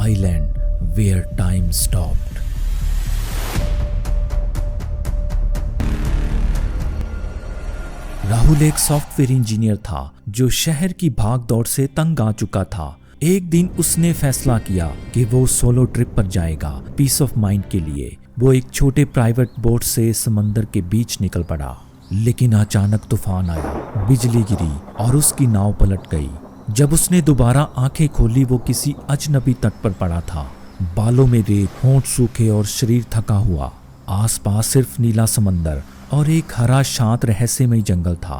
island where time stopped. Rahul एक software engineer था जो शहर की भागदौड़ से तंग आ चुका था। एक दिन उसने फैसला किया कि वो सोलो ट्रिप पर जाएगा पीस ऑफ माइंड के लिए। वो एक छोटे प्राइवेट बोट से समंदर के बीच निकल पड़ा, लेकिन अचानक तूफान आया, बिजली गिरी और उसकी नाव पलट गई। जब उसने दोबारा आंखें खोली वो किसी अजनबी तट पर पड़ा था। बालों में रेत, होंठ सूखे और शरीर थका हुआ। आसपास सिर्फ नीला समंदर और एक हरा शांत रहस्यमय जंगल था।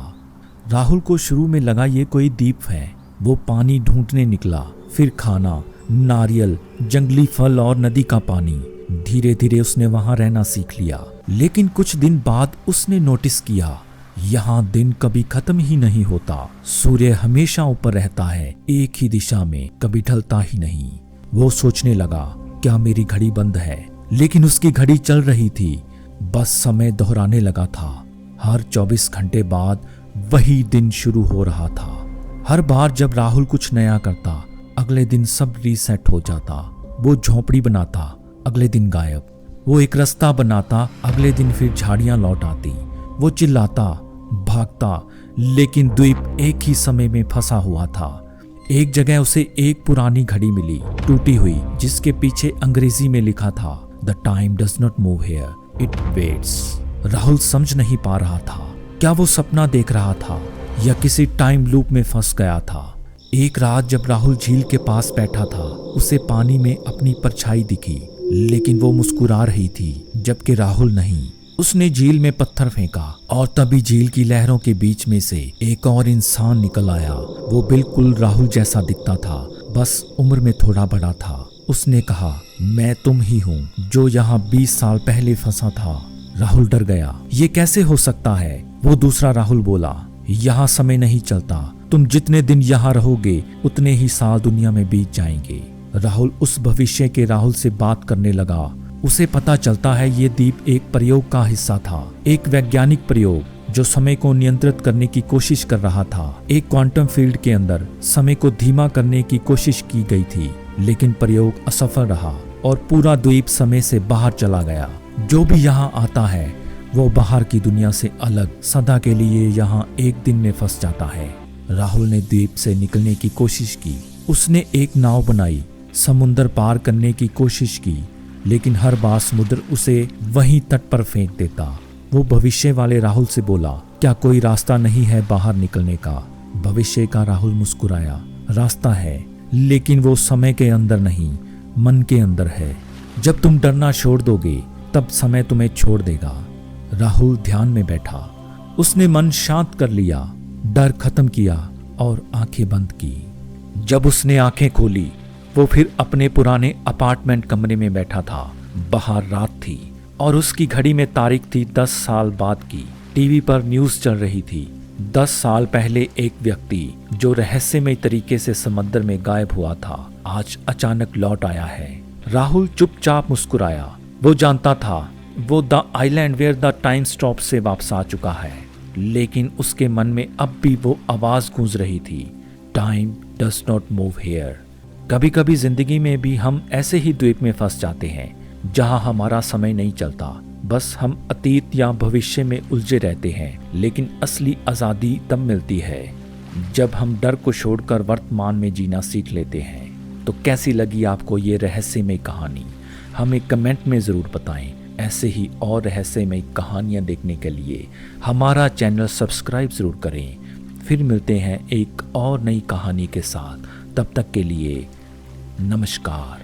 राहुल को शुरू में लगा ये कोई द्वीप है। वो पानी ढूंढने निकला, फिर खाना, नारियल, जंगली फल और नदी का पानी। धीरे धीरे उसने वहां रहना सीख लिया। लेकिन कुछ दिन बाद उसने नोटिस किया यहाँ दिन कभी खत्म ही नहीं होता। सूर्य हमेशा ऊपर रहता है, एक ही दिशा में, कभी ढलता ही नहीं। वो सोचने लगा, क्या मेरी घड़ी बंद है? लेकिन उसकी घड़ी चल रही थी, बस समय दोहराने लगा था। हर 24 घंटे बाद वही दिन शुरू हो रहा था। हर बार जब राहुल कुछ नया करता, अगले दिन सब रीसेट हो जाता। वो झोंपड़ी बनाता, अगले दिन गायब। वो एक रास्ता बनाता, अगले दिन फिर झाड़ियां लौट आती। वो चिल्लाता, भागता, लेकिन द्वीप एक ही समय में फंसा हुआ था। एक जगह उसे एक पुरानी घड़ी मिली, टूटी हुई, जिसके पीछे अंग्रेजी में लिखा था, the time does not move here, it waits. Rahul समझ नहीं पा रहा था, क्या वो सपना देख रहा था या किसी टाइम लूप में फंस गया था। एक रात जब राहुल झील के पास बैठा था, उसे पानी में अपनी परछाई दिखी, लेकिन वो मुस्कुरा रही थी, जबकि राहुल नहीं। उसने झील में पत्थर फेंका और तभी झील की लहरों के बीच में से एक और इंसान निकल आया। वो बिल्कुल राहुल जैसा दिखता था, बस उम्र में थोड़ा बड़ा था। उसने कहा, मैं तुम ही हूँ जो यहाँ 20 साल पहले फंसा था। राहुल डर गया, ये कैसे हो सकता है? वो दूसरा राहुल बोला, यहाँ समय नहीं चलता, तुम जितने दिन यहाँ रहोगे उतने ही साल दुनिया में बीत जाएंगे। राहुल उस भविष्य के राहुल से बात करने लगा। उसे पता चलता है ये द्वीप एक प्रयोग का हिस्सा था, एक वैज्ञानिक प्रयोग जो समय को नियंत्रित करने की कोशिश कर रहा था। एक क्वांटम फील्ड के अंदर समय को धीमा करने की कोशिश की गई थी, लेकिन प्रयोग असफल रहा और पूरा द्वीप समय से बाहर चला गया। जो भी यहाँ आता है वो बाहर की दुनिया से अलग सदा के लिए यहाँ एक दिन में फंस जाता है। राहुल ने द्वीप से निकलने की कोशिश की। उसने एक नाव बनाई, समुद्र पार करने की कोशिश की, लेकिन हर बार समुद्र उसे वहीं तट पर फेंक देता। वो भविष्य वाले राहुल से बोला, क्या कोई रास्ता नहीं है बाहर निकलने का? भविष्य का राहुल मुस्कुराया, रास्ता है, लेकिन वो समय के अंदर नहीं, मन के अंदर है। जब तुम डरना छोड़ दोगे तब समय तुम्हें छोड़ देगा। राहुल ध्यान में बैठा। उसने मन शांत कर लिया, डर खत्म किया और आंखें बंद की। जब उसने आंखें खोली वो फिर अपने पुराने अपार्टमेंट कमरे में बैठा था। बाहर रात थी और उसकी घड़ी में तारीख थी 10 साल बाद की। टीवी पर न्यूज़ चल रही थी। 10 साल पहले एक व्यक्ति जो रहस्यमय तरीके से समंदर में गायब हुआ था, आज अचानक लौट आया है। राहुल चुपचाप मुस्कुराया। वो जानता था वो the island where the time stop से वापस आ चुका है, लेकिन उसके मन में अब भी वो आवाज गूंज रही थी, time does not move here. कभी कभी जिंदगी में भी हम ऐसे ही द्वीप में फंस जाते हैं जहां हमारा समय नहीं चलता, बस हम अतीत या भविष्य में उलझे रहते हैं। लेकिन असली आज़ादी तब मिलती है जब हम डर को छोड़कर वर्तमान में जीना सीख लेते हैं। तो कैसी लगी आपको ये रहस्यमय कहानी? हमें कमेंट में ज़रूर बताएं। ऐसे ही और रहस्यमय कहानियाँ देखने के लिए हमारा चैनल सब्सक्राइब ज़रूर करें। फिर मिलते हैं एक और नई कहानी के साथ। तब तक के लिए नमस्कार।